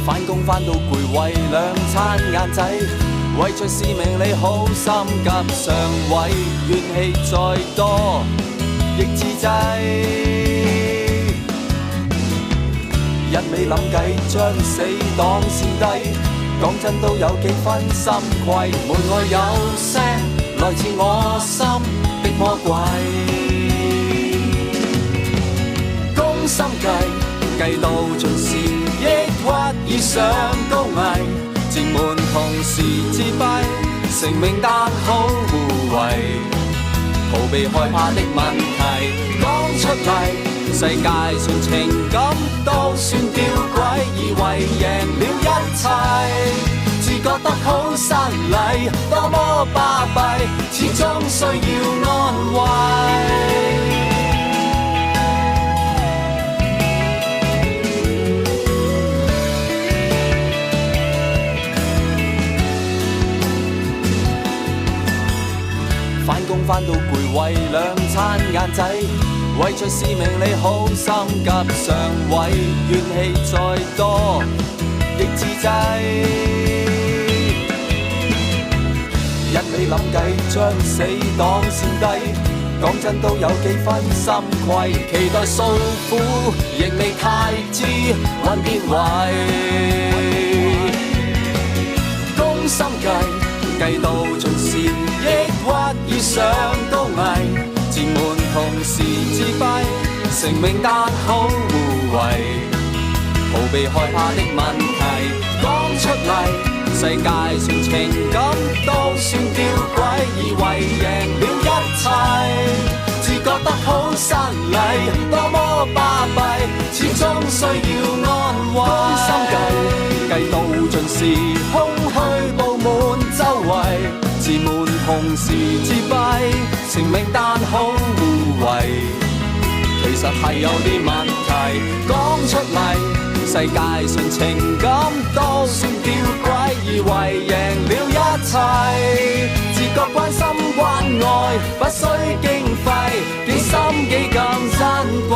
返工返到攰，為兩餐晏仔，為着使命你好心急上位，怨氣再多亦自制，一味諗計將死黨先低，講真都有幾分心悸，門外有聲來自我心的魔鬼，攻心計計到盡時，抑鬱已上高危，自滿同時自閉，成名但好無謂，逃避害怕的問題講出嚟，世界上情感都算吊詭，以為贏了一切，自覺得好失禮，多麼巴閉，始終需要安慰。返工返到攰，為兩餐晏仔，為着使命你好心急上位，怨氣再多亦自制，一味諗計將死黨先低，講真都有幾分心悸，期待訴苦亦未太知揾邊位，攻心計計到盡時，抑鬱已上高危，自滿同時自閉，成名但好無謂，逃避害怕的問題講出嚟，世界上情感都算吊詭，以為贏了一切，自覺得好失禮，多麼巴閉，始終需要安慰。攻心計計到盡時，空虛佈滿周圍，自滿同時自閉，成名但好無謂，其實係有啲問題講出嚟，世界上情感都算吊詭，以為贏了一切，自覺關心關愛不需經費，幾心幾咁珍貴。